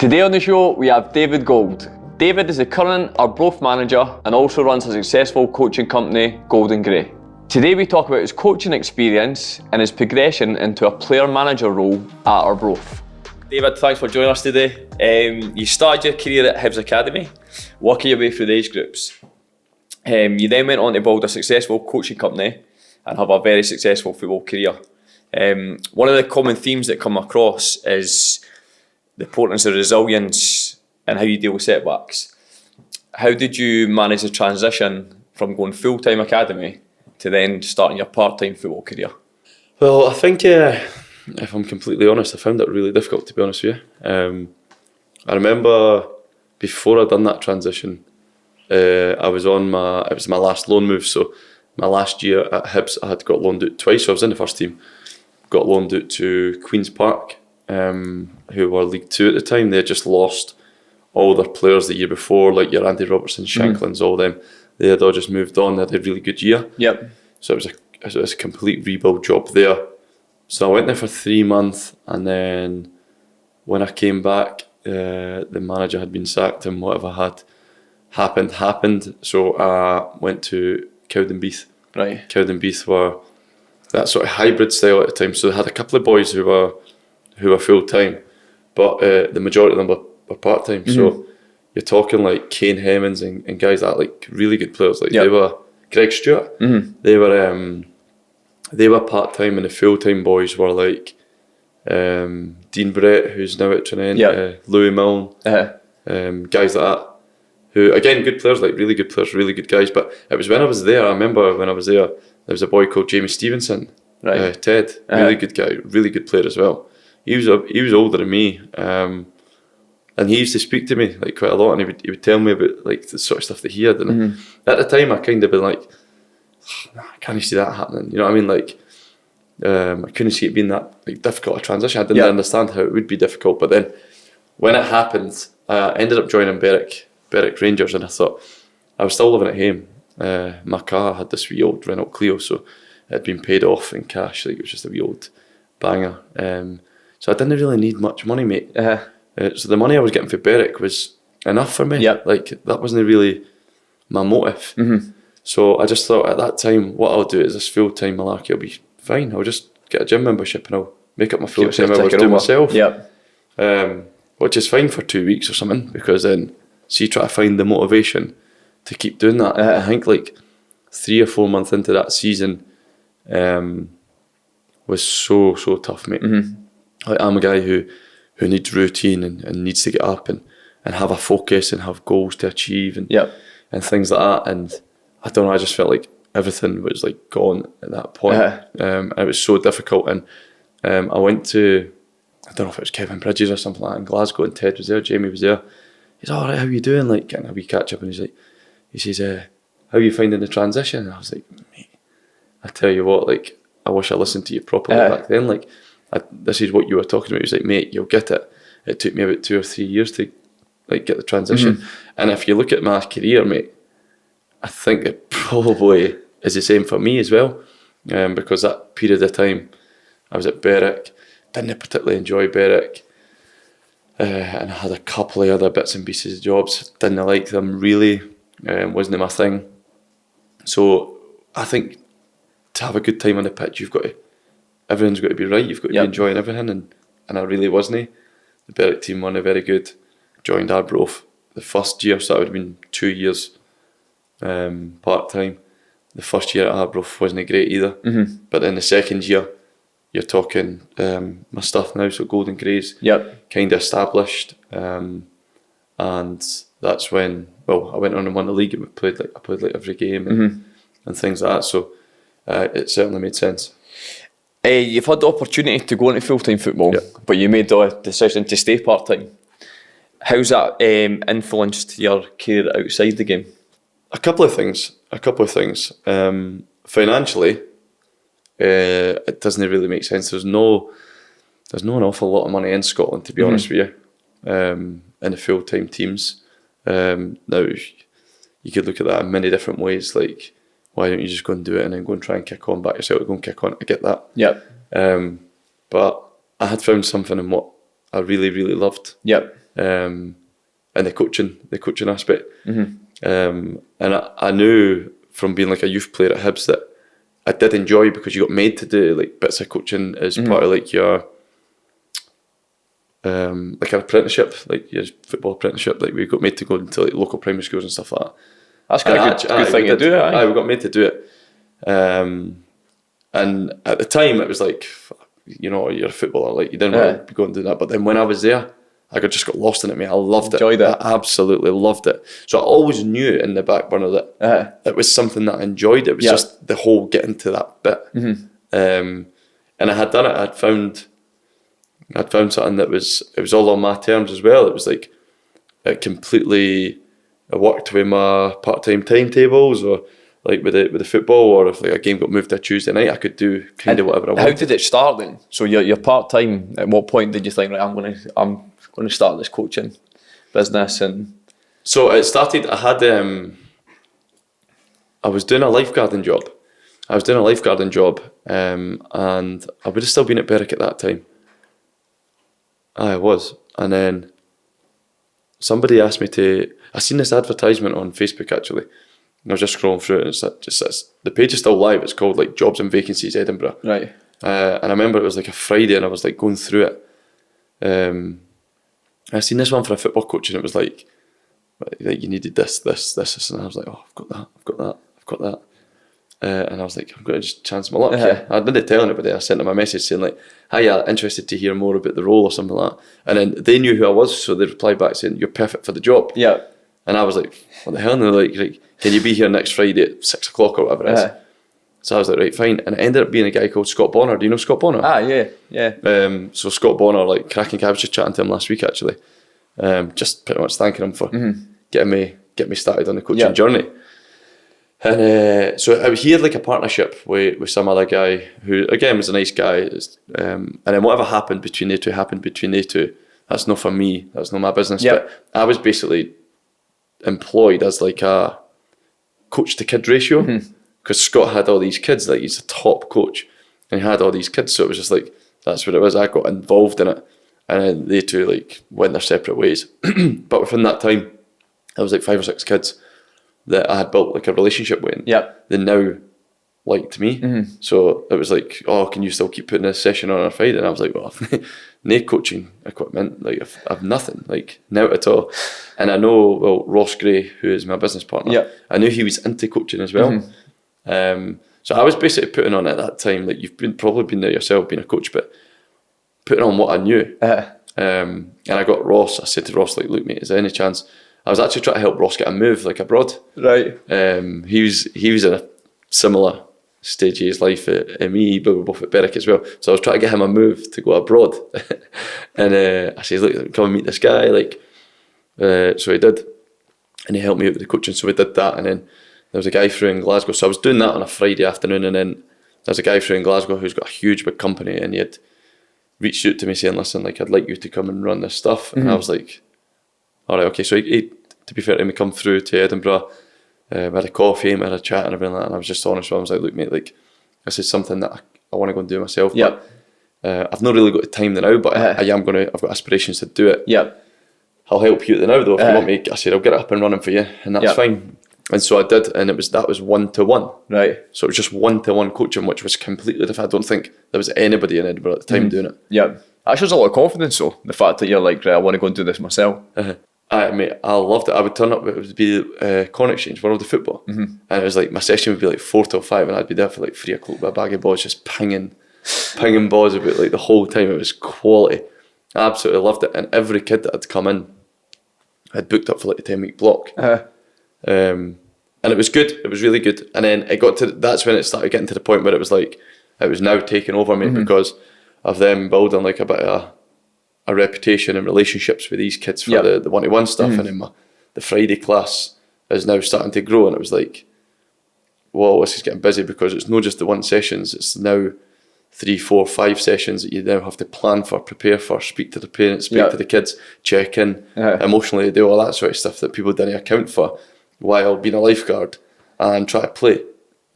Today on the show we have David Gold. David is the current Arbroath manager and also runs a successful coaching company, Gold and Grey. Today we talk about his coaching experience and his progression into a player manager role at Arbroath. David, thanks for joining us today. You started your career at Hibs Academy, working your way through the age groups. You then went on to build a successful coaching company and have a very successful football career. One of the common themes that come across is the importance of resilience and how you deal with setbacks. How did you manage the transition from going full-time academy to then starting your part-time football career? Well, I think, if I'm completely honest, I found it really difficult, to be honest with you. I remember before I'd done that transition, it was my last loan move, so my last year at Hibs I had got loaned out twice, so I was in the first team, got loaned out to Queen's Park, who were League 2 at the time. They had just lost all their players the year before, like your Andy Robertson, Shanklins, all them. They had all just moved on. They had a really good year. Yep. So it was a complete rebuild job there. So I went there for 3 months, and then when I came back, the manager had been sacked and whatever had happened. So I went to Cowdenbeath. Right. Cowdenbeath were that sort of hybrid style at the time. So they had a couple of boys who were full time, but the majority of them were part time. So you're talking like Kane Hemmings and guys like really good players. Like they were Greg Stewart. They were part time, and the full time boys were like Dean Brett, who's now at Trinent, Louis Milne, guys like that. Who again, good players, like really good players, really good guys. But it was when I was there. I remember when I was there, there was a boy called Jamie Stevenson, right? Ted, really good guy, really good player as well. He was older than me, and he used to speak to me like quite a lot, and he would tell me about like the sort of stuff that he had. And at the time, I kind of been like, I can't see that happening. You know what I mean? Like, I couldn't see it being that like difficult a transition. I didn't understand how it would be difficult. But then when it happened, I ended up joining Berwick Rangers, and I thought I was still living at home. My car had this wee old Renault Clio, so it had been paid off in cash. Like it was just a wee old banger. So I didn't really need much money, mate. So the money I was getting for Berwick was enough for me. Like that wasn't really my motive. So I just thought at that time, what I'll do is this full-time malarkey will be fine. I'll just get a gym membership and I'll make up my full-time hours do myself. Which is fine for 2 weeks or something, because then see try to find the motivation to keep doing that. I think like 3 or 4 months into that season was so tough, mate. Like, I'm a guy who needs routine and needs to get up and have a focus and have goals to achieve and things like that. And I don't know, I just felt like everything was like gone at that point. It was so difficult. And I went to, I don't know if it was Kevin Bridges or something like that in Glasgow, and Ted was there, Jamie was there. He's all right, how you doing? Like, getting a wee catch up, and he says, how are you finding the transition? And I was like, mate, I tell you what, like, I wish I listened to you properly back then. Like, this is what you were talking about. He was like, mate, you'll get it. It took me about 2 or 3 years to like get the transition. And if you look at my career, mate, I think it probably is the same for me as well. Because that period of time, I was at Berwick, didn't particularly enjoy Berwick. And I had a couple of other bits and pieces of jobs, didn't like them really, wasn't my thing. So I think to have a good time on the pitch, everything's got to be right, you've got to be enjoying everything, and I really wasn't. The Berwick team won very good, joined Arbroath the first year, so that would have been 2 years part-time. The first year at Arbroath wasn't great either, but then the second year, you're talking my stuff now, so Gold and Grey's kind of established, and that's when, well, I went on and won the league, and I played like every game and things like that, so it certainly made sense. You've had the opportunity to go into full-time football, but you made the decision to stay part-time. How's that influenced your career outside the game? A couple of things. Financially, it doesn't really make sense. There's no an awful lot of money in Scotland, to be honest with you, in the full-time teams. Now, you could look at that in many different ways, like, why don't you just go and do it and then go and try and kick on back yourself, go and kick on, I get that. Yep. But I had found something in what I really, really loved. Yep. and the coaching aspect. And I knew from being like a youth player at Hibs that I did enjoy, because you got made to do like bits of coaching as part of like your like an apprenticeship, like your football apprenticeship. Like we got made to go into like local primary schools and stuff like that. That's kind of good thing to do. We got made to do it. And at the time it was like, you know, you're a footballer, like you didn't want to be going and do that. But then when I was there, I just got lost in it, mate. I loved it. Enjoyed it. I absolutely loved it. So I always knew in the back burner that it was something that I enjoyed. It was just the whole getting to that bit. And I had done it. I'd found something that it was all on my terms as well. It was like it worked with my part-time timetables, or like with the football, or if like a game got moved to a Tuesday night, I could do kind of whatever I wanted. How did it start then? So you're part-time. At what point did you think, right, I'm going to start this coaching business? And so it started. I was doing a lifeguarding job. And I would have still been at Berwick at that time. I was. And then somebody asked me I seen this advertisement on Facebook actually. And I was just scrolling through it, and the page is still live. It's called like Jobs and Vacancies Edinburgh. Right. And I remember it was like a Friday, and I was like going through it. I seen this one for a football coach, and it was like you needed this, and I was like, oh, I've got that. And I was like, I'm going to just chance my luck. Yeah. I didn't tell anybody. I sent them a message saying like, hi, interested to hear more about the role or something like that. And then they knew who I was, so they replied back saying, you're perfect for the job. Yeah. And I was like, what the hell? And they're like, can you be here next Friday at 6 o'clock or whatever it is? So I was like, right, fine. And it ended up being a guy called Scott Bonner. Do you know Scott Bonner? Yeah. So Scott Bonner, like cracking, I was just chatting to him last week actually. Just pretty much thanking him for getting me started on the coaching journey. And so he had like a partnership with some other guy who again was a nice guy. And then whatever happened between they two. That's not for me. That's not my business. Yep. But I was basically employed as like a coach to kid ratio, because Scott had all these kids. Like he's a top coach, and he had all these kids. So it was just like that's what it was. I got involved in it, and then they two like went their separate ways. But within that time, there was like 5 or 6 kids that I had built like a relationship with. They now liked me. So it was like, oh, can you still keep putting this session on a Friday? And I was like, well, I've no coaching equipment, like I've nothing, like now at all. And I know, Ross Gray, who is my business partner, I knew he was into coaching as well. So I was basically putting on at that time, like you've probably been there yourself, being a coach, but putting on what I knew. And I got Ross, I said to Ross, like, look mate, is there any chance? I was actually trying to help Ross get a move like abroad. Right. He was in a similar stage of his life at me, but we're both at Berwick as well. So I was trying to get him a move to go abroad. And I said, look, come and meet this guy. Like, so he did. And he helped me out with the coaching. So we did that. And then there was a guy through in Glasgow. So I was doing that on a Friday afternoon. And then there's a guy through in Glasgow who's got a huge big company. And he had reached out to me saying, listen, like, I'd like you to come and run this stuff. And I was like, all right, okay. So he to be fair to him, he come through to Edinburgh. We had a coffee, we had a chat and everything like that. And I was just honest with him. I was like, look, mate, like, this is something that I want to go and do myself. But I've not really got the time now, but I've got aspirations to do it. I'll help you out now though. If you want me, I said, I'll get it up and running for you. And that's fine. And so I did. And that was 1-to-1. Right. So it was just 1-to-1 coaching, which was completely different. I don't think there was anybody in Edinburgh at the time doing it. That shows a lot of confidence though. The fact that you're like, right, I want to go and do this myself. Mate, I loved it. I would turn up, it would be Corn Exchange, World of Football. And it was like, my session would be like 4 till 5, and I'd be there for like 3 o'clock with a bag of balls, just pinging balls about like the whole time. It was quality. I absolutely loved it. And every kid that had come in, I'd booked up for like a 10-week block. And it was good. It was really good. And then it got to, that's when it started getting to the point where it was like, it was now taking over me because of them building like a bit of a reputation and relationships with these kids for the one-to-one stuff. And then the Friday class is now starting to grow, and it was like, whoa, this is getting busy, because it's not just the 1 sessions, it's now 3, 4, 5 sessions that you now have to plan for, prepare for, speak to the parents, speak to the kids, check in, emotionally do all that sort of stuff that people didn't account for while being a lifeguard and try to play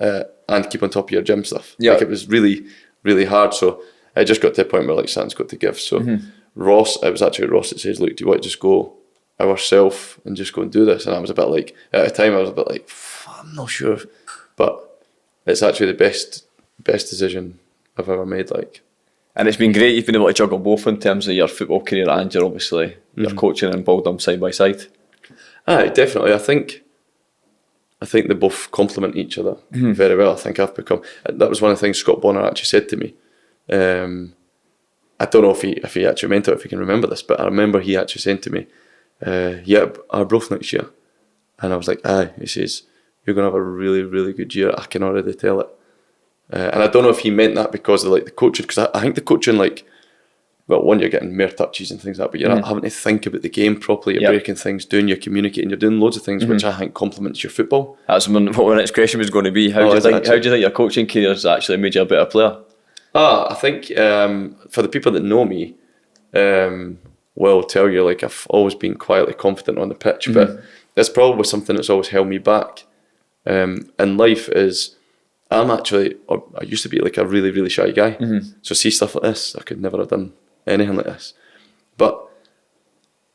and keep on top of your gym stuff. Like, it was really, really hard. So I just got to a point where like something's got to give. So Ross, it was actually Ross that says, look, do you want to just go ourselves and just go and do this? And I was a bit like, at the time I was a bit like, I'm not sure. But it's actually the best decision I've ever made. Like, And it's been great, you've been able to juggle both in terms of your football career and your obviously your coaching and build them side by side. Aye, definitely. I think they both complement each other very well. I think I've become, that was one of the things Scott Bonner actually said to me. I don't know if he actually meant it, if he can remember this, but I remember he actually saying to me, Arbroath next year. And I was like, aye. He says, you're going to have a really, really good year. I can already tell it. And I don't know if he meant that because of like the coaching, because I think the coaching, like, well, one, you're getting more touches and things like that, but you're not having to think about the game properly. You're breaking things down, you're communicating, you're doing loads of things, which I think complements your football. That's what my next question was going to be. How do you think your coaching career has actually made you a better player? I think for the people that know me, will tell you, like, I've always been quietly confident on the pitch, but that's probably something that's always held me back. In life is, I used to be like a really, really shy guy. So see stuff like this, I could never have done anything like this. But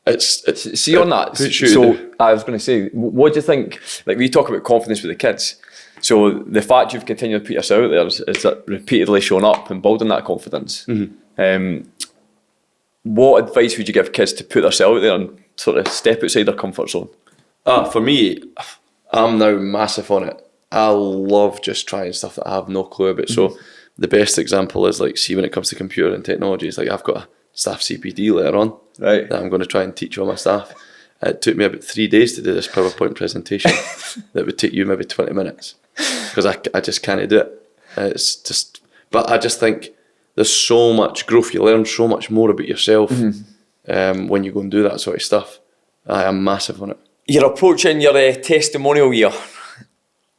it's see on that. So I was going to say, what do you think? Like, we talk about confidence with the kids. So the fact you've continued to put yourself out there is that repeatedly showing up and building that confidence. What advice would you give kids to put themselves out there and sort of step outside their comfort zone? For me, I'm now massive on it. I love just trying stuff that I have no clue about. So the best example is, like, see, when it comes to computer and technology, it's like I've got a staff CPD later on that I'm going to try and teach all my staff. It took me about 3 days to do this PowerPoint presentation that would take you maybe 20 minutes because I just can't do it. It's just, but I just think there's so much growth. You learn so much more about yourself when you go and do that sort of stuff. I am massive on it. You're approaching your testimonial year,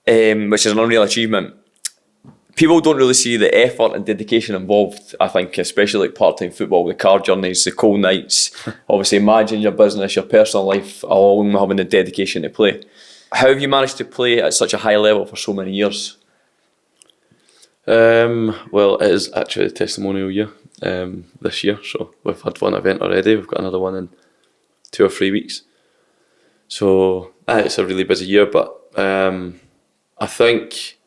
which is an unreal achievement. People don't really see the effort and dedication involved, I think, especially like part-time football, the car journeys, the cold nights, obviously managing your business, your personal life, along with having the dedication to play. How have you managed to play at such a high level for so many years? Well, it is actually a testimonial year this year, so we've had one event already, we've got another one in 2 or 3 weeks. So it's a really busy year, but I think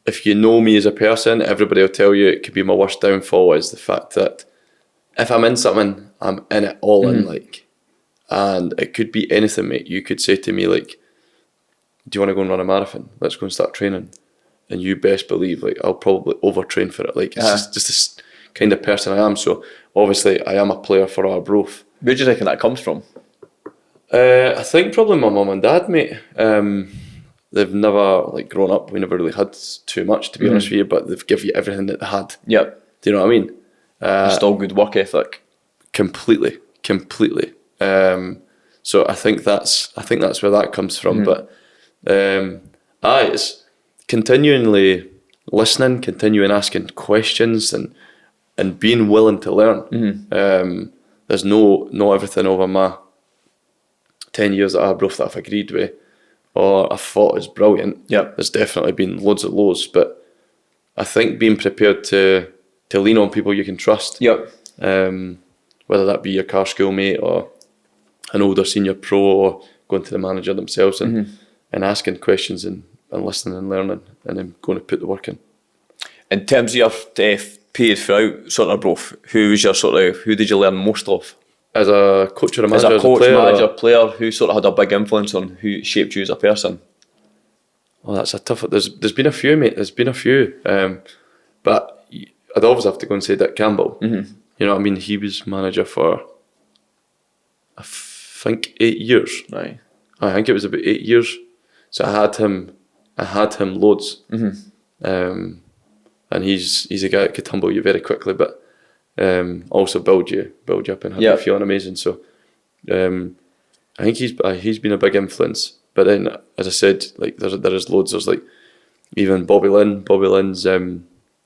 if you know me as a person, everybody will tell you it could be my worst downfall is the fact that if I'm in something, I'm in it all in, like, and it could be anything, mate. You could say to me, like, do you want to go and run a marathon? Let's go and start training. And you best believe, like, I'll probably overtrain for it. Like, it's just this kind of person I am. So obviously I am a player for Arbroath. Where do you reckon that comes from? I think probably my mum and dad, mate. They've never, like, grown up. We never really had too much, to be honest with you, but they've given you everything that they had. Yep. Do you know what I mean? Just all good work ethic. Completely. So I think that's where that comes from. But it's continually listening, continuing asking questions, and being willing to learn. There's no everything over my 10 years at Arbroath that I've agreed with or I thought is brilliant. Yep. There's definitely been loads of lows, but I think being prepared to lean on people you can trust. Yep. Whether that be your car schoolmate or an older senior pro or going to the manager themselves and asking questions and listening and learning and then going to put the work in. In terms of your period throughout sort of Arbroath, who did you learn most of? As a coach or a manager? As a coach, manager, player, who sort of had a big influence on who shaped you as a person? Well, that's a tough one. There's been a few, mate. There's been a few. But I'd always have to go and say Dick Campbell. You know what I mean? He was manager for, I think, 8 years. Right. I think it was about 8 years. So I had him loads. And he's a guy that could humble you very quickly, but also build you up and have you feeling amazing. So I think he's been a big influence. But then, as I said, like there is loads. There's like even Bobby Lynn. Bobby Lynn's.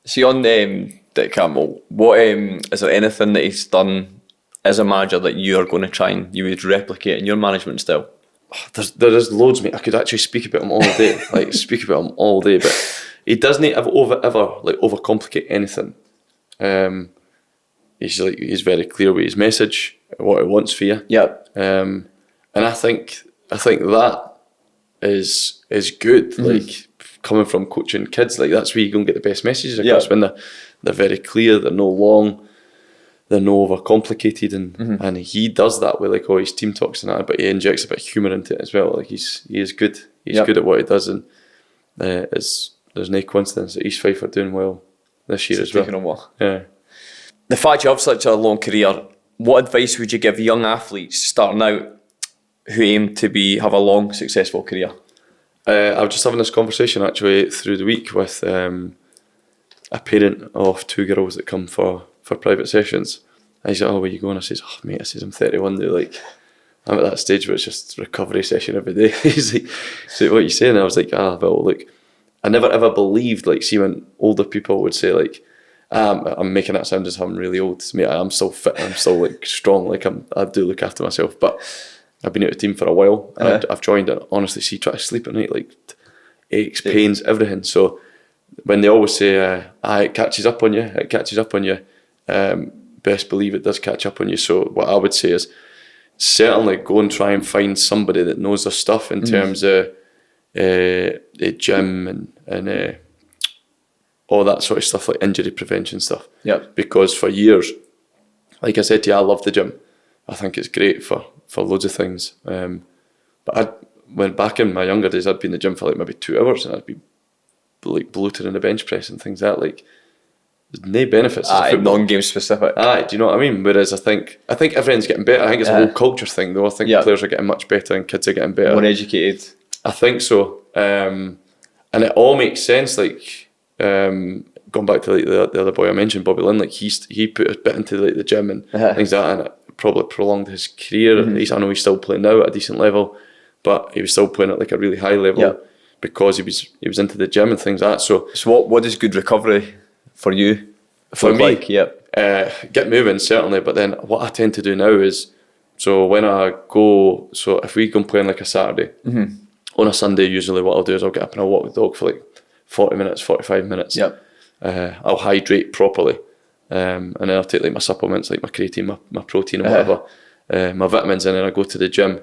See on Dick Campbell, what is there anything that he's done as a manager that you are going to try and you would replicate in your management style? There is loads, mate. I could actually speak about him all day. But he doesn't ever overcomplicate anything. he's very clear with his message, what he wants for you. Yep. And I think that is good. Like coming from coaching kids, like that's where you go and get the best messages across, when they're very clear, they're no long, they're no overcomplicated, and he does that with like all his team talks and that, but he injects a bit of humour into it as well. Like he is good. He's good at what he does, and there's no coincidence that East Fife are doing well this year as well. Yeah. The fact you have such a long career, what advice would you give young athletes starting out who aim to have a long, successful career? I was just having this conversation actually through the week with a parent of 2 girls that come for private sessions. And he's like, "Oh, where you going?" I says, "Oh, mate," I says, "I'm 31 now. Like, I'm at that stage where it's just recovery session every day." He's like, "So what are you saying?" And I was like, well, look, I never ever believed, like, see when older people would say, like, I'm making that sound as I'm really old. Mate, I'm still fit, I'm still like strong, like I do look after myself. But I've been out of the team for a while, and I've joined, and honestly, see, try to sleep at night, like aches, pains, everything. So when they always say, it catches up on you, best believe it does catch up on you. So what I would say is certainly go and try and find somebody that knows their stuff in terms of the gym and all that sort of stuff, like injury prevention stuff. Yep. Because for years, like I said to you, I love the gym. I think it's great for loads of things. But when back in my younger days, I'd be in the gym for like maybe 2 hours, and I'd be like bloated in the bench press and things like that. Like, there's no benefits. Non-game specific. Do you know what I mean? Whereas I think everyone's getting better. I think it's a whole culture thing, though. I think players are getting much better and kids are getting better. More educated. I think so. And it all makes sense. Like, going back to like the other boy I mentioned, Bobby Lynn, like he put a bit into like the gym and things like that, and it probably prolonged his career. I know he's still playing now at a decent level, but he was still playing at like a really high level because he was into the gym and things like that. So what is good recovery for you? For me, like, get moving certainly. But then what I tend to do now is, so when I go, so if we go and play on like a Saturday, on a Sunday usually what I'll do is I'll get up and I'll walk the dog for like 40 minutes, 45 minutes. I'll hydrate properly, and then I'll take like my supplements, like my creatine, my protein and whatever, my vitamins, and then I go to the gym.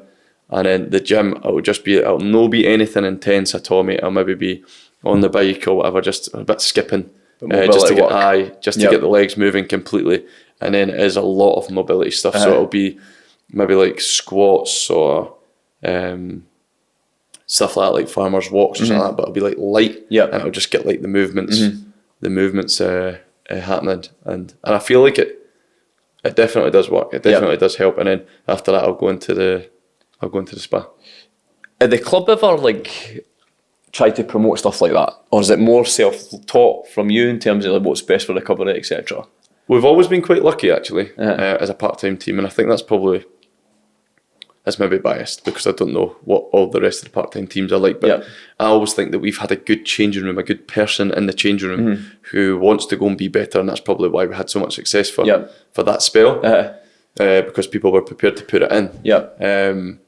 And then the gym, it'll no be anything intense at all, mate. I'll maybe be on the bike or whatever, just a bit skipping, just to get the legs moving completely. And then it is a lot of mobility stuff, so it'll be maybe like squats or stuff like that, like farmers walks or something like that, but it'll be like light, and it'll just get like the movements happening, and I feel like it definitely does work. It definitely does help. And then after that, I'll go into the spa. Did the club ever like try to promote stuff like that, or is it more self-taught from you in terms of like what's best for recovery, etc.? We've always been quite lucky actually, as a part-time team, and I think that's maybe biased because I don't know what all the rest of the part-time teams are like, but I always think that we've had a good changing room, a good person in the changing room who wants to go and be better, and that's probably why we had so much success for that spell, because people were prepared to put it in.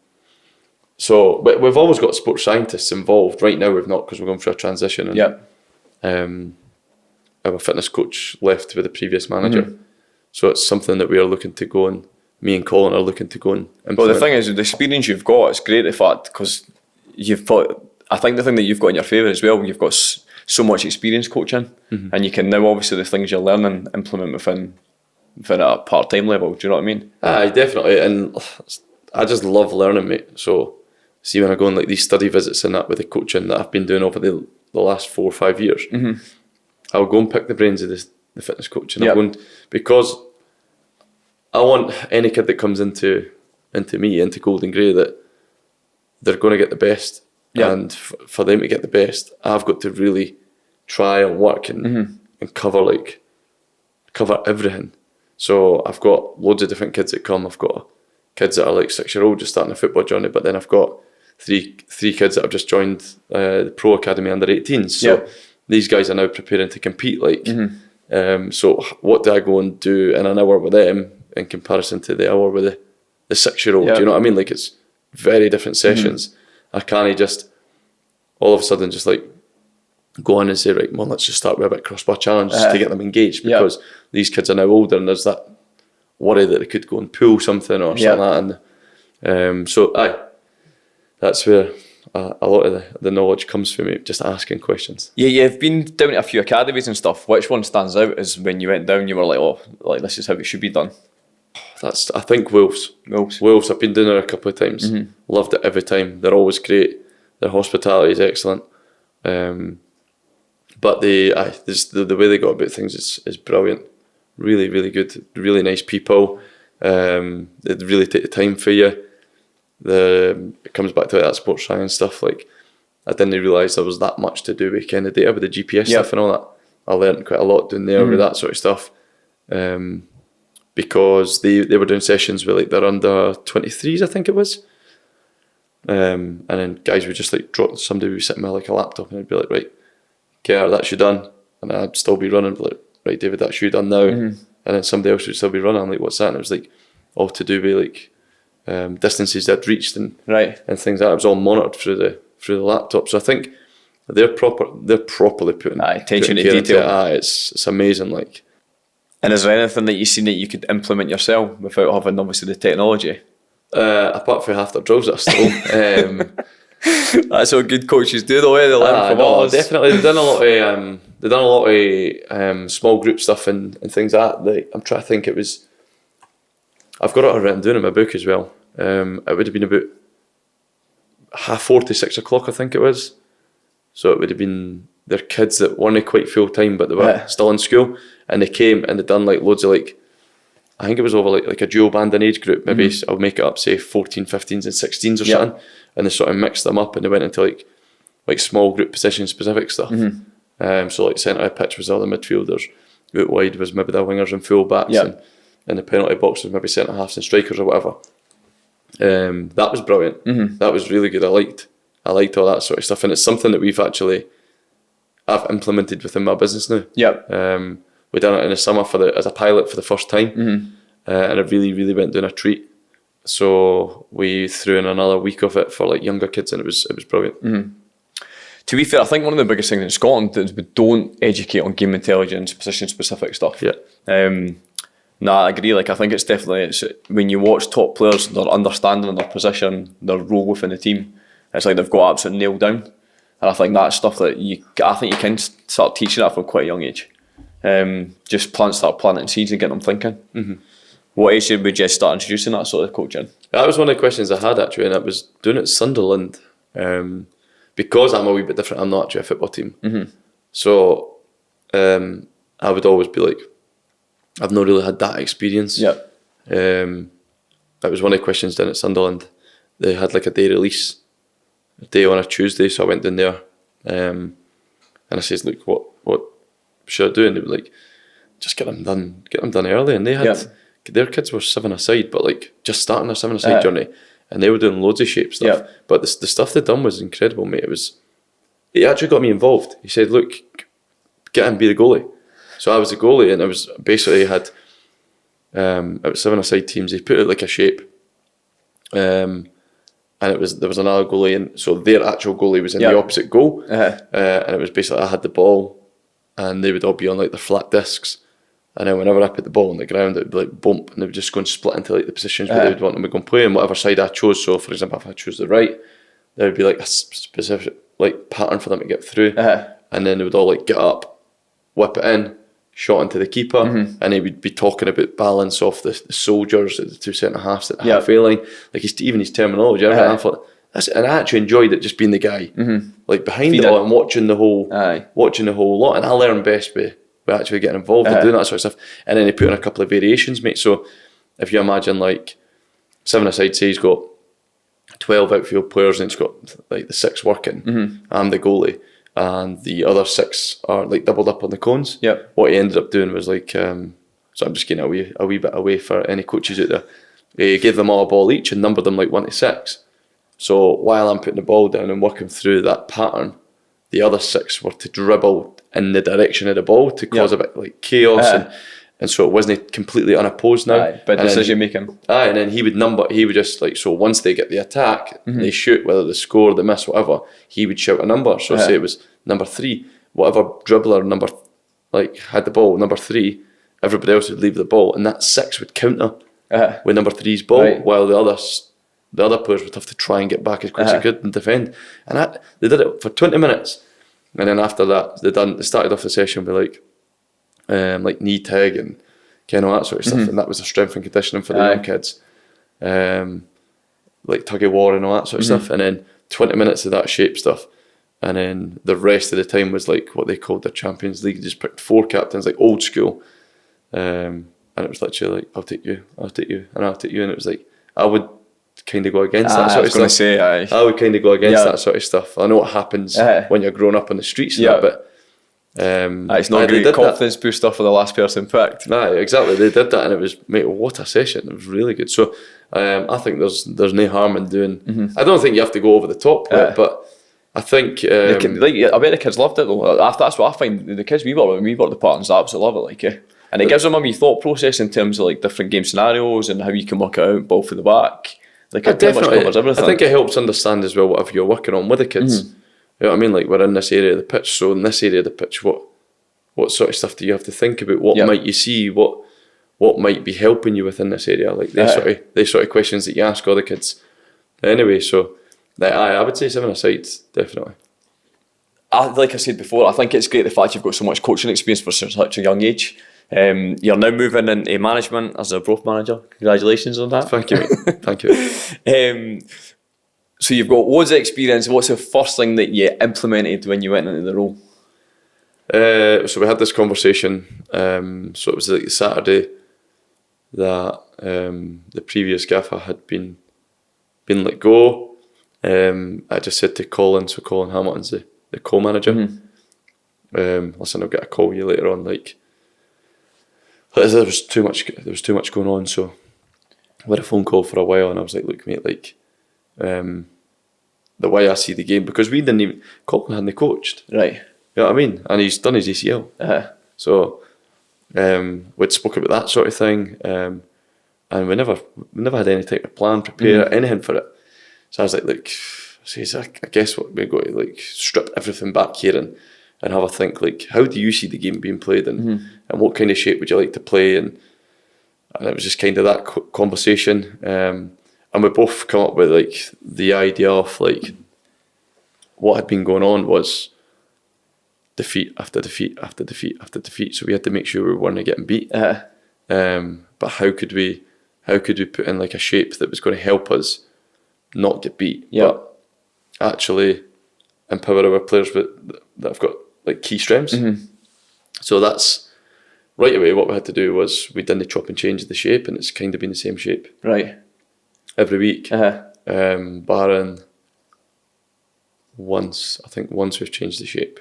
So but we've always got sports scientists involved. Right now we've not, because we're going through a transition, and our fitness coach left with the previous manager, so it's something that we are looking to go, and me and Colin are looking to go and implement. Well, the thing is, the experience you've got, it's great, in fact, because I think the thing that you've got in your favour as well, you've got so much experience coaching, and you can now, obviously, the things you're learning, implement within a part-time level. Do you know what I mean? Aye, definitely. And I just love learning, mate. So, see, when I go on like these study visits and that with the coaching that I've been doing over the last 4 or 5 years, I'll go and pick the brains of the fitness coach, and I'll go and, because I want any kid that comes into Golden Grey, that they're going to get the best, and for them to get the best, I've got to really try and work and cover everything. So I've got loads of different kids that come. I've got kids that are like 6-year-old just starting a football journey, but then I've got three kids that have just joined the pro academy under 18s. So these guys are now preparing to compete. So what do I go and do in an hour with them in comparison to the hour with the 6-year-old? Do you know what I mean? Like, it's very different sessions. I can't just all of a sudden just like go on and say, right, well, let's just start with a bit of crossbar challenge just to get them engaged, because these kids are now older and there's that worry that they could go and pull something or something like that. And so that's where a lot of the knowledge comes from me, just asking questions. Yeah, you've been down to a few academies and stuff. Which one stands out as when you went down, you were like, oh, like this is how it should be done? I think Wolves. I've been down there a couple of times. Loved it every time. They're always great. Their hospitality is excellent. But the way they go about things is brilliant. Really, really good. Really nice people. They really take the time for you. It comes back to that sports science stuff. Like, I didn't realise there was that much to do with kind of data with the GPS stuff and all that. I learned quite a lot doing there with that sort of stuff. Because they were doing sessions with like their under 23s, I think it was. And then guys would just like somebody would be sitting with like a laptop and I'd be like, right, okay, that's you done. And I'd still be running, like, right, David, that's you done now. And then somebody else would still be running. I'm like, what's that? And it was like all to do with like distances they'd reached and things like that. It was all monitored through the laptop. So I think they're properly putting attention to detail. It's amazing. Like, and is there anything that you've seen that you could implement yourself without having obviously the technology? Apart from half their drills that I stole. That's what good coaches do, though. They learn from others. Definitely. They've done a lot of small group stuff and things like that. I'm trying to think. I've got it written down in my book as well. It would have been about 4:30 to 6 o'clock, I think it was. So it would have been their kids that weren't quite full time, but they were still in school, and they came and they done like loads of like. I think it was over like a dual band and age group, maybe I'll make it up, say 14, 15s and 16s or something, and they sort of mixed them up and they went into like small group position specific stuff. So like centre of pitch was all the midfielders, out wide was maybe the wingers and full backs, and the penalty box was maybe centre halves and strikers or whatever. That was brilliant. That was really good. I liked all that sort of stuff, and it's something that I've implemented within my business now. We done it in the summer as a pilot for the first time, and it really, really went down a treat. So we threw in another week of it for like younger kids, and it was brilliant. To be fair, I think one of the biggest things in Scotland is we don't educate on game intelligence, position specific stuff. I agree. Like, I think it's when you watch top players, their understanding of their position, their role within the team, it's like they've got absolutely nailed down. And I think that's stuff that I think you can start teaching that from quite a young age. Just start planting seeds and get them thinking. What age should we just start introducing that sort of coaching? That was one of the questions I had actually, and it was doing it at Sunderland. Because I'm a wee bit different, I'm not actually a football team. So I would always be like, I've not really had that experience. That was one of the questions down at Sunderland. They had like a day release, a day on a Tuesday, so I went down there and I says, look, what should I do? And they were like, just get them done early. And they had their kids were 7-a-side, but like just starting their 7-a-side journey, and they were doing loads of shape stuff. But the stuff they'd done was incredible, mate. It actually got me involved. He said, look, get in, be the goalie. So I was the goalie, and it was basically it was 7-a-side teams. They put it like a shape, and there was another goalie, and so their actual goalie was in the opposite goal, and it was basically I had the ball, and they would all be on like their flat discs, and then whenever I put the ball on the ground, it would be like bump, and they would just go and split into like the positions where they would want them to go and play, and whatever side I chose. So for example, if I chose the right, there would be like a specific like pattern for them to get through, and then they would all like get up, whip it in, shot into the keeper, and he would be talking about balance off the soldiers at the two centre halves at the halfway line, like even his terminology. I thought and I actually enjoyed it, just being the guy, like behind it all and watching the whole lot. And I learned best by actually getting involved and doing that sort of stuff. And then he put in a couple of variations, mate. So if you imagine like 7-a-side, say he's got 12 outfield players and he's got like the 6 working, I'm the goalie, and the other 6 are like doubled up on the cones. What he ended up doing was like, so I'm just getting a wee bit away for any coaches out there. He gave them all a ball each and numbered them like 1 to 6. So while I'm putting the ball down and working through that pattern, the other 6 were to dribble in the direction of the ball to cause a bit like chaos, and so it wasn't completely unopposed now. But decision making. And then he would just like, so once they get the attack, they shoot, whether they score, they miss, whatever, he would shout a number. So say it was number 3, whatever dribbler had the ball, number 3, everybody else would leave the ball, and that 6 would counter with number 3's ball, Right. while the other players would have to try and get back as quick as they could and defend. And they did it for 20 minutes, and then after that they started off the session with like knee tag and all that sort of stuff, and that was the strength and conditioning for the young kids, like tug of war and all that sort of stuff, and then 20 minutes of that shape stuff. And then the rest of the time was like what they called the Champions League. They just picked 4 captains, like old school. And it was literally like, I'll take you, and I'll take you. And it was like, I would kind of go against that sort of stuff. I would kind of go against that sort of stuff. I know what happens when you're growing up on the streets and that, but it's not great confidence booster for the last person picked. Exactly. They did that, and it was, mate, what a session. It was really good. So I think there's no harm in doing. I don't think you have to go over the top with it, but I think I bet the kids loved it though. That's what I find. The kids we work the partners absolutely love it. And it gives them a wee thought process in terms of like different game scenarios and how you can work it out, ball for the back. Like it pretty much covers everything. I think it helps understand as well whatever you're working on with the kids. You know what I mean? Like, we're in this area of the pitch, so in this area of the pitch, what sort of stuff do you have to think about? What might you see? What might be helping you within this area? Like they sort of questions that you ask all the kids. Anyway, so I would say 7-a-side, definitely. Like I said before, I think it's great the fact you've got so much coaching experience for such a young age. You're now moving into management as a Arbroath manager. Congratulations on that. Thank you, mate. Thank you. So you've got loads of experience. What's the first thing that you implemented when you went into the role? So we had this conversation. So it was like the Saturday that the previous gaffer had been let go. I just said to Colin, so Colin Hamilton's the co-manager. Listen, I'll get a call you later on. Like, there was too much going on, so I had a phone call for a while, and I was like, look, mate, like, the way I see the game, because Colin hadn't coached, right? You know what I mean? And he's done his ACL, so we'd spoke about that sort of thing, and we never had any type of plan, prepare anything for it. So I was like, look, I guess we're going to like strip everything back here and have a think, like, how do you see the game being played, and what kind of shape would you like to play, and it was just kind of that conversation, and we both come up with like the idea of like what had been going on was defeat after defeat after defeat after defeat, so we had to make sure we weren't getting beat, but how could we put in like a shape that was going to help us not get beat, but actually empower our players that have got like key strengths. So that's right away what we had to do was we didn't chop and change the shape, and it's kind of been the same shape every week, barring once. I think once we've changed the shape.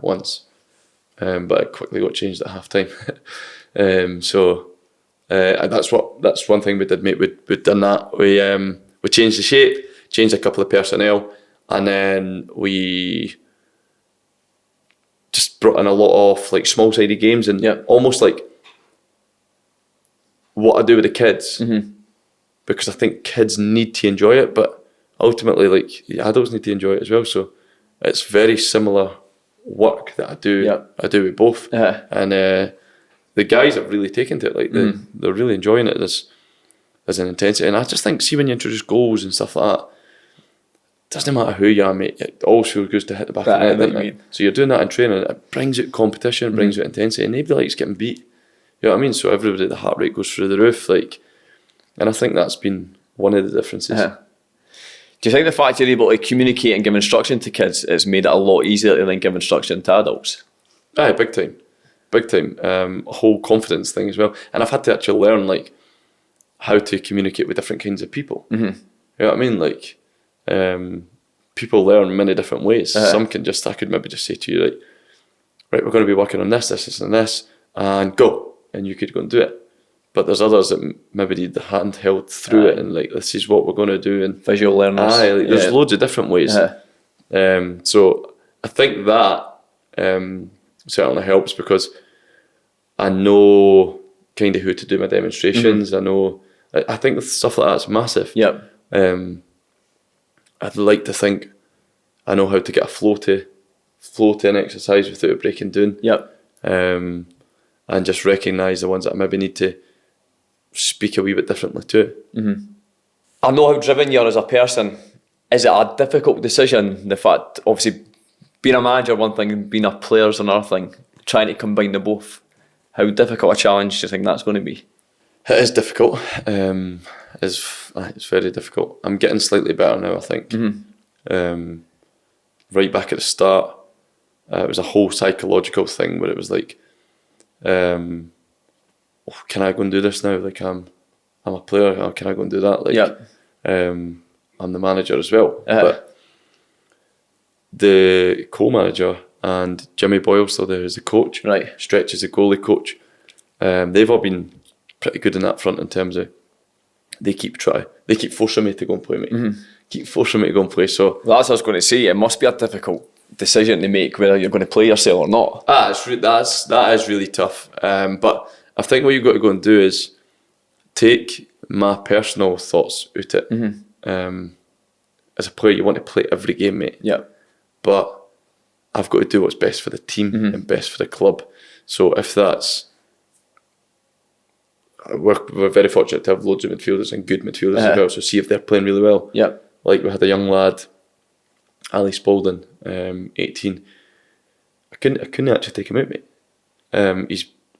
Once, but it quickly got changed at half time. So that's one thing we did, mate. We'd done that. We changed the shape, changed a couple of personnel, and then we just brought in a lot of like small-sided games, and almost like what I do with the kids, because I think kids need to enjoy it, but ultimately like adults need to enjoy it as well. So it's very similar work that I do with both, and the guys have really taken to it. Like they're really enjoying it as an intensity, and I just think, see, when you introduce goals and stuff like that, it doesn't matter who you are, mate, it all feels good to hit the back of the net, doesn't it? So you're doing that in training, it brings out competition, brings out intensity, and nobody likes getting beat, you know what I mean? So everybody, the heart rate goes through the roof, like, and I think that's been one of the differences. Do you think the fact you're able to communicate and give instruction to kids has made it a lot easier than give instruction to adults? Aye, big time. A whole confidence thing as well, and I've had to actually learn like how to communicate with different kinds of people. You know what I mean? Like, people learn many different ways. Some can I could maybe just say to you, like, right, we're going to be working on this, and this, and go, and you could go and do it. But there's others that maybe need the hand held through it, and like, this is what we're going to do, and visual learners. There's loads of different ways. So I think that certainly helps, because I know kind of who to do my demonstrations. I think stuff like that's massive. I'd like to think I know how to get a flow to an exercise without it breaking down. and just recognise the ones that I maybe need to speak a wee bit differently to. I know how driven you are as a person. Is it a difficult decision, the fact, obviously, being a manager one thing and being a player is another thing, trying to combine the both? How difficult a challenge do you think that's going to be? It is difficult. It's very difficult. I'm getting slightly better now, I think. Right back at the start, it was a whole psychological thing where it was like, can I go and do this now? Like I'm a player. Oh, can I go and do that? Like, I'm the manager as well. But the co-manager and Jimmy Boyle still there as the coach. Right. Stretch is the goalie coach. They've all been pretty good in that front in terms of they keep forcing me to go and play, mate. Keep forcing me to go and play. So Well, that's what I was going to say. It must be a difficult decision to make whether you're going to play yourself or not. that is really tough. But I think what you've got to go and do is take my personal thoughts out it. As a player, you want to play every game, mate. Yeah. But I've got to do what's best for the team and best for the club. So if that's... We're very fortunate to have loads of midfielders and good midfielders as well. So see if they're playing really well. Yeah. Like we had a young lad, Ali Spalding, 18. I couldn't actually take him out, mate.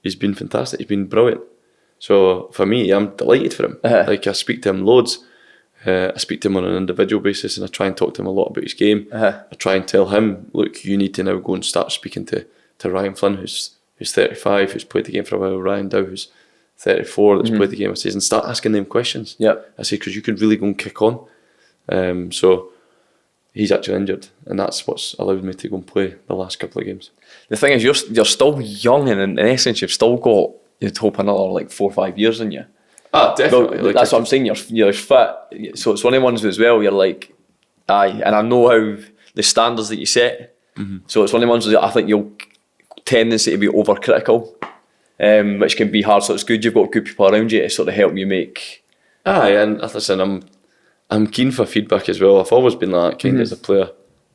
He's been fantastic. He's been brilliant. So for me, I'm delighted for him. Like I speak to him loads. I speak to him on an individual basis, and I try and talk to him a lot about his game. I try and tell him, look, you need to now go and start speaking to Ryan Flynn, who's 35, who's played the game for a while. Ryan Dow, who's 34, that's played the game. I say, and start asking them questions. I say, because you could really go and kick on. So he's actually injured, and that's what's allowed me to go and play the last couple of games. The thing is, you're still young, and in essence, you've still got, you'd hope, another like 4 or 5 years in you. Definitely. Well, that's what I'm saying. You're fit, so it's one of the ones as well. You're like, aye, and I know how the standards that you set. So it's one of the ones that I think you'll tendency to be overcritical, which can be hard. So it's good you've got good people around you to sort of help you make. Aye, and listen, I'm keen for feedback as well. I've always been that kind as a player.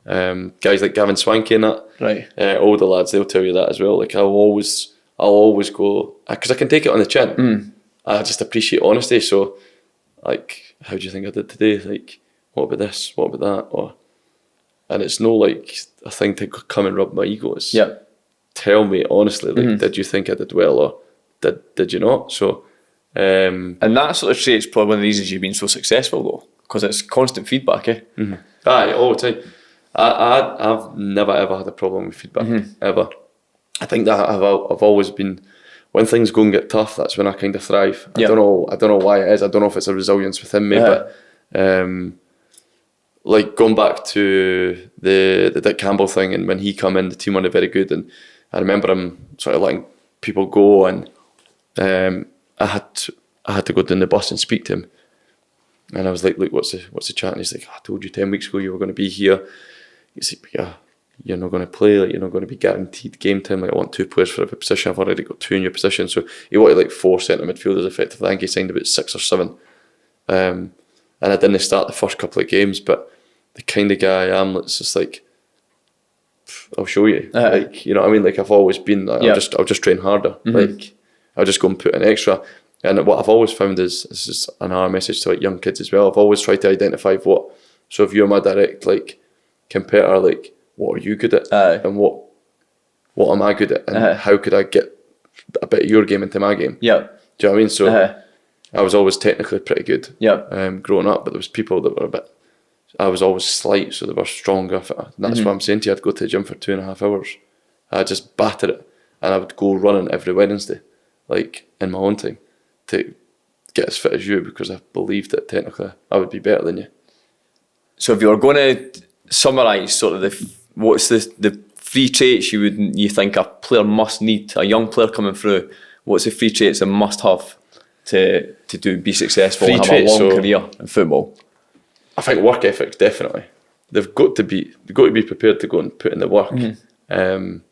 Guys like Gavin Swanky and that, Right? older lads, they'll tell you that as well. Like I'll always go, because I can take it on the chin. I just appreciate honesty. So, like, how do you think I did today? Like, what about this? What about that? And it's no like a thing to come and rub my ego. It's tell me honestly, like, did you think I did well or did you not? So, and that sort of trait's probably one of the reasons you've been so successful, though, because it's constant feedback, Aye, all the time. I've never ever had a problem with feedback ever. I think that I've always been. When things go and get tough, that's when I kind of thrive. I don't know why it is. I don't know if it's a resilience within me, but like going back to the Dick Campbell thing, and when he come in, the team weren't very good, and I remember him sort of letting people go, and I had to go down the bus and speak to him, and I was like, look, what's the chat? And he's like, I told you 10 weeks ago you were going to be here. He's like, yeah. You're not going to play, like you're not going to be guaranteed game time. Like I want 2 players for every position. I've already got 2 in your position. So he wanted like 4 centre midfielders effectively. I think he signed about 6 or 7. And I didn't start the first couple of games, but the kind of guy I am, it's just like, I'll show you. Like, you know what I mean? Like I've always been, like, I'll just train harder. Like I'll just go and put in extra. And what I've always found is, this is another message to like young kids as well. I've always tried to identify so if you're my direct like competitor, like, what are you good at, and what am I good at, and how could I get a bit of your game into my game? Do you know what I mean? So I was always technically pretty good growing up, but there was people that were I was always slight, so they were stronger. And that's what I'm saying to you. I'd go to the gym for 2.5 hours. I'd just batter it, and I would go running every Wednesday, like in my own time, to get as fit as you, because I believed that technically I would be better than you. So if you were going to summarise sort of what's the 3 traits you think a player must need, a young player coming through, what's the 3 traits they must have to be successful and have a long career in football? I think work ethic, definitely. They've got to be prepared to go and put in the work. And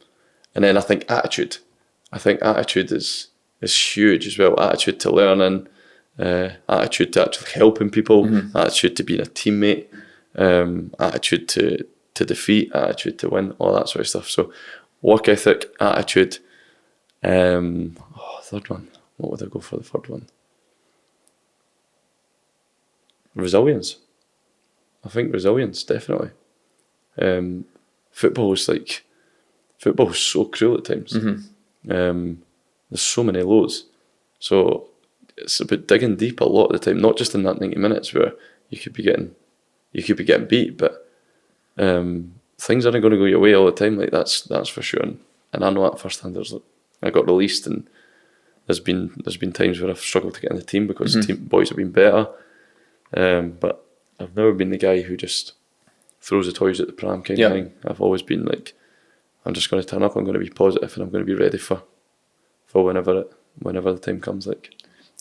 then I think attitude. I think attitude is huge as well. Attitude to learning, attitude to actually helping people, attitude to being a teammate, attitude to defeat, attitude to win, all that sort of stuff. So work ethic, attitude, Third one. What would I go for the third one? Resilience. I think resilience, definitely. Football is so cruel at times. There's so many lows. So it's about digging deep a lot of the time, not just in that 90 minutes where you could be getting beat, but things aren't going to go your way all the time. Like that's for sure. And I know that firsthand. I got released, and there's been times where I've struggled to get in the team because boys have been better. But I've never been the guy who just throws the toys at the pram kind of thing. I've always been like, I'm just going to turn up. I'm going to be positive, and I'm going to be ready for whenever the time comes. Like,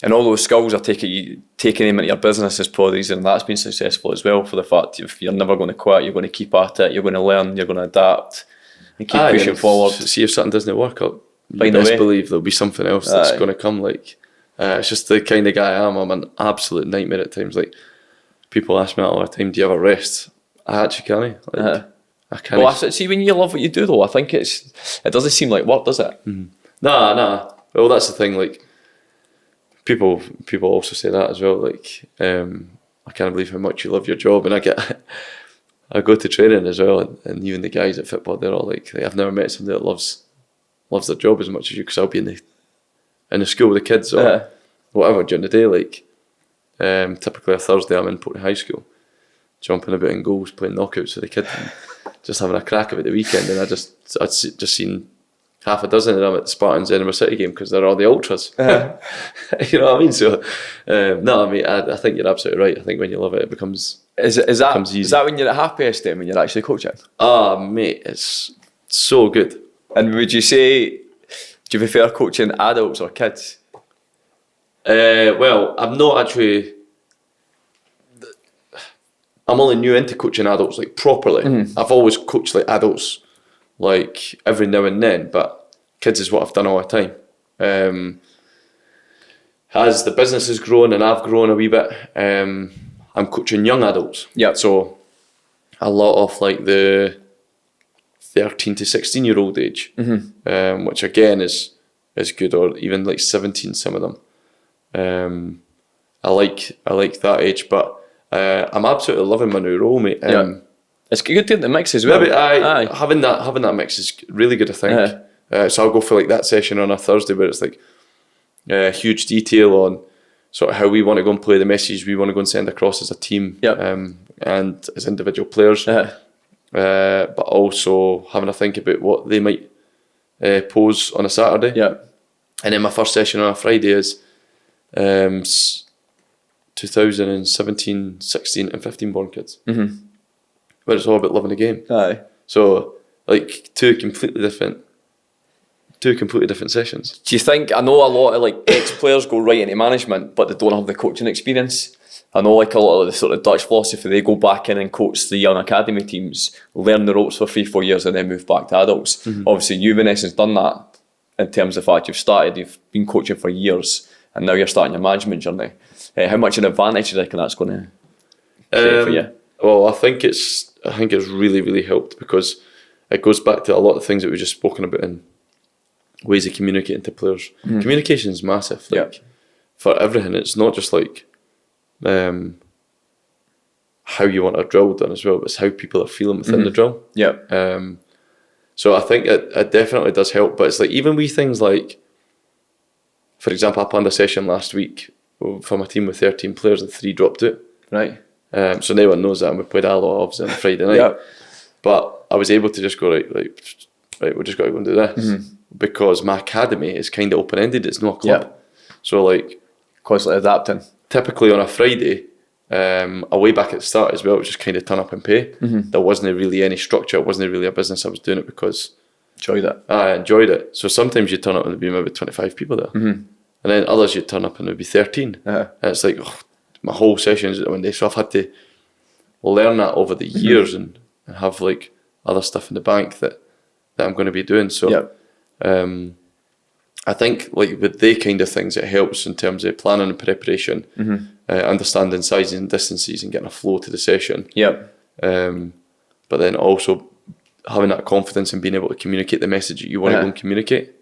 and all those skills are taking them into your business is probably the reason that's been successful as well. For the fact if you're never going to quit, you're going to keep at it, you're going to learn, you're going to adapt, and keep pushing forward. See if something doesn't work, you best believe there'll be something else that's going to come. Like, it's just the kind of guy I am. I'm an absolute nightmare at times. Like, people ask me all the time, "Do you ever rest?" I actually can't. Like, I can't. Well, see, when you love what you do, though, I think it doesn't seem like work, does it? Nah. Well, that's the thing. Like, people also say that as well. Like, I can't believe how much you love your job, and I go to training as well, and even the guys at football, they're all like, I've never met somebody that loves their job as much as you, because I'll be in the school with the kids or whatever during the day. Like, typically a Thursday I'm in Port High School, jumping about in goals, playing knockouts with the kids, and just having a crack of it the weekend. And I'd just seen half a dozen of them at the Spartans Edinburgh City game because they're all the ultras. You know what I mean? So no, I mean, I think you're absolutely right. I think when you love it, it becomes easy. Is that when you're at happiest then, when you're actually coaching? Mate, it's so good. And would you say, do you prefer coaching adults or kids? Well, I'm not actually. I'm only new into coaching adults, like, properly. I've always coached like adults, like, every now and then, but kids is what I've done all the time. As the business has grown and I've grown a wee bit, I'm coaching young adults. Yeah. So a lot of like the 13 to 16-year-old age, which again is good, or even like 17, some of them. I like that age, but I'm absolutely loving my new role, mate. It's good to have the mix as well. Having that mix is really good, I think. So I'll go for like that session on a Thursday where it's like huge detail on sort of how we want to go and play, the message we want to go and send across as a team, and as individual players. But also having a think about what they might pose on a Saturday. And then my first session on a Friday is 2017, 16 and 15 born kids. Where it's all about loving the game. So like two completely different sessions. Do you think, I know a lot of like ex-players go right into management, but they don't have the coaching experience. I know like a lot of the sort of Dutch philosophy, they go back in and coach the young academy teams, learn the ropes for 3-4 years and then move back to adults. Obviously you've in essence done that in terms of the fact you've been coaching for years and now you're starting your management journey. How much of an advantage do you reckon that's going to create for you? Well, I think it's really, really helped, because it goes back to a lot of things that we've just spoken about in ways of communicating to players. Communication is massive. Like, for everything, it's not just like how you want a drill done as well, but it's how people are feeling within the drill. So I think it definitely does help, but it's like even wee things like, for example, I planned a session last week for my team with 13 players and 3 dropped out. So no one knows that, and we played Arbroath obviously on Friday night. But I was able to just go, right, we just got to go and do this, because my academy is kind of open-ended, it's not a club. So like, constantly adapting. Typically on a Friday, away back at the start as well, it was just kind of turn up and pay. There wasn't really any structure, it wasn't really a business, I was doing it because I enjoyed it. So sometimes you turn up and there'd be maybe 25 people there. And then others you'd turn up and there'd be 13. And it's like, my whole session's at one day. So I've had to learn that over the years and have like other stuff in the bank that I'm going to be doing. So I think like with they kind of things, it helps in terms of planning and preparation, understanding sizes and distances and getting a flow to the session. But then also having that confidence and being able to communicate the message that you want to go and communicate.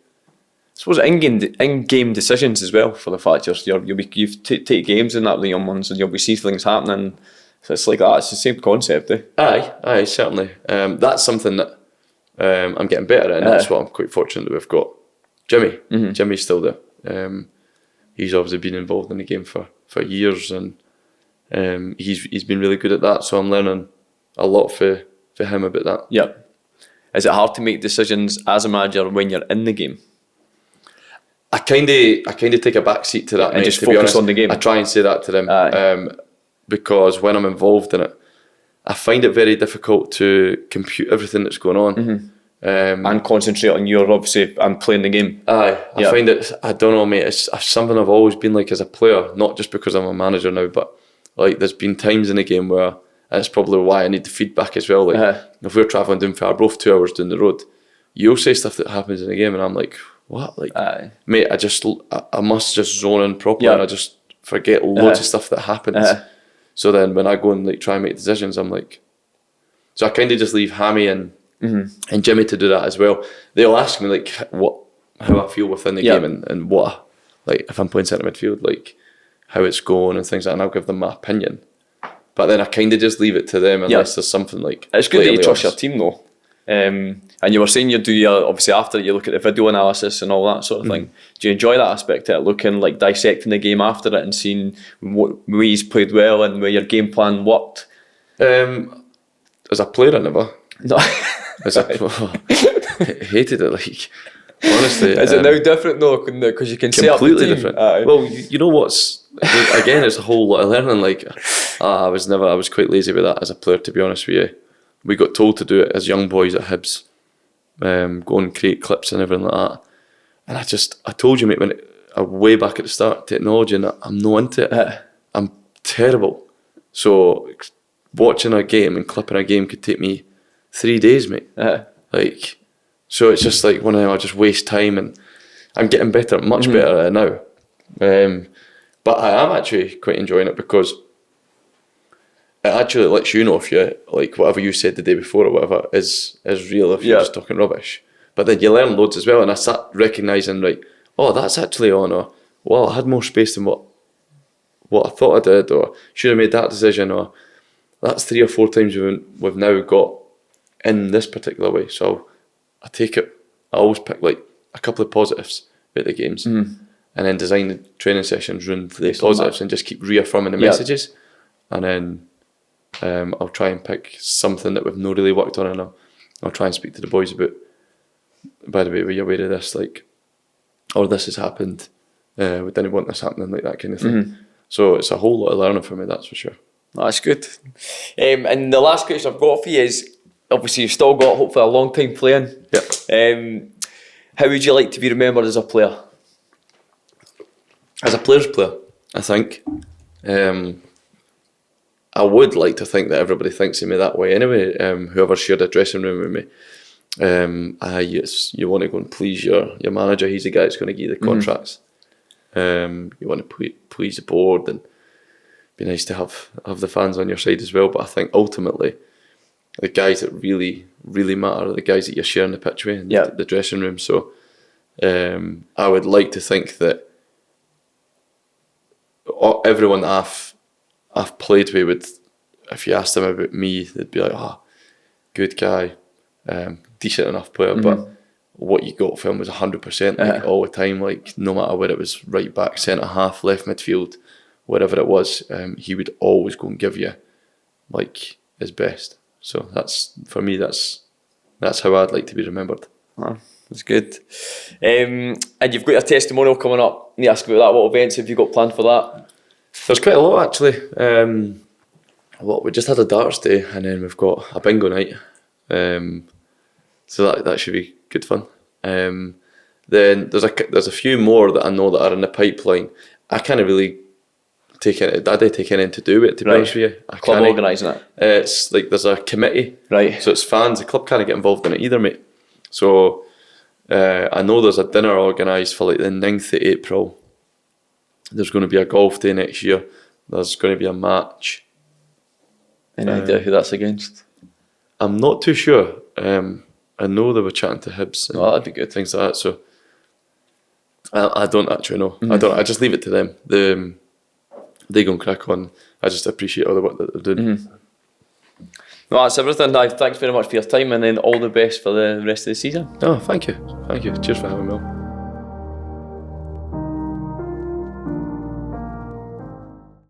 suppose in-game decisions as well, for the fact you take games in that, the young ones, and you'll be see things happening. So it's like that. It's the same concept, eh? Aye, certainly. That's something that I'm getting better at, and that's what I'm quite fortunate that we've got. Jimmy, Jimmy's still there. He's obviously been involved in the game for years, and he's been really good at that. So I'm learning a lot for him about that. Yep. Is it hard to make decisions as a manager when you're in the game? I kind of take a back seat to that, And mate, just to be focus honest. on the game. I try and say that to them, because when I'm involved in it, I find it very difficult to compute everything that's going on. And concentrate on your, obviously, and playing the game. I find it, I don't know, mate, it's something I've always been like as a player, not just because I'm a manager now, but like there's been times in the game where, and it's probably why I need the feedback as well, like if we're travelling down for Arbroath 2 hours down the road, you'll say stuff that happens in the game and I'm like, what? Like, mate, I must just zone in properly and I just forget loads of stuff that happens. So then when I go and like try and make decisions, I'm like, so I kind of just leave Hammy and Jimmy to do that as well. They'll ask me like how I feel within the game and what, like if I'm playing centre midfield, like how it's going and things like that, and I'll give them my opinion. But then I kind of just leave it to them unless there's something like. It's good that you trust your team though. And you were saying you do your, obviously after you look at the video analysis and all that sort of thing. Do you enjoy that aspect of it, looking like dissecting the game after it and seeing what ways played well and where your game plan worked? As a player, I never. No. I hated it, like, honestly. Is it now different though? Because you can say completely different. Well, you know what's, again, it's a whole lot of learning. Like, I was quite lazy with that as a player, to be honest with you. We got told to do it as young boys at Hibs, go and create clips and everything like that. And I told you, mate, way back at the start, technology, and I'm not into it. I'm terrible. So watching a game and clipping a game could take me 3 days, mate. Like, so it's just like one of them, I just waste time, and I'm getting better, much better at it now. But I am actually quite enjoying it because it actually lets you know if you, like, whatever you said the day before or whatever is real, if you're just talking rubbish. But then you learn loads as well, and I start recognising, right, oh, that's actually on, or, well, I had more space than what I thought I did, or should have made that decision, or that's 3 or 4 times we've now got in this particular way. So I take it, I always pick like a couple of positives about the games and then design the training sessions around the positives and just keep reaffirming the messages. And then I'll try and pick something that we've not really worked on, and I'll try and speak to the boys about, by the way, were you aware of this, like, or this has happened, we didn't want this happening, like that kind of thing. So it's a whole lot of learning for me, that's for sure. That's good. And the last question I've got for you is, obviously you've still got hopefully a long time playing. How would you like to be remembered as a player? As a player's player, I think. I would like to think that everybody thinks of me that way anyway, whoever shared a dressing room with me. You want to go and please your manager, he's the guy that's going to give you the contracts. You want to please the board, and be nice to have the fans on your side as well. But I think ultimately the guys that really, really matter are the guys that you're sharing the pitch with in the dressing room. So I would like to think that everyone that I've played with would, if you asked them about me, they'd be like, oh, good guy, decent enough player, but what you got from him was 100%, like all the time, like no matter where it was, right back, centre half, left midfield, whatever it was, he would always go and give you like his best. So that's, for me, that's how I'd like to be remembered. That's good. And you've got your testimonial coming up. Let me ask about that. What events have you got planned for that? There's quite a lot actually. We just had a darts day, and then we've got a bingo night. So that should be good fun. Then there's a few more that I know that are in the pipeline. I can't really take anything to do with it, to be honest with you. Club organising it? It's like there's a committee. Right. So it's fans. The club can't get involved in it either, mate. So I know there's a dinner organised for like the 9th of April. There's going to be a golf day next year. There's going to be a match. Any idea who that's against? I'm not too sure. I know they were chatting to Hibs and that'd be good. things like that. So I don't actually know. I don't. I just leave it to them. They go and crack on. I just appreciate all the work that they're doing. Well, that's everything, Dave. Thanks very much for your time, and then all the best for the rest of the season. Oh, thank you. Cheers for having me on.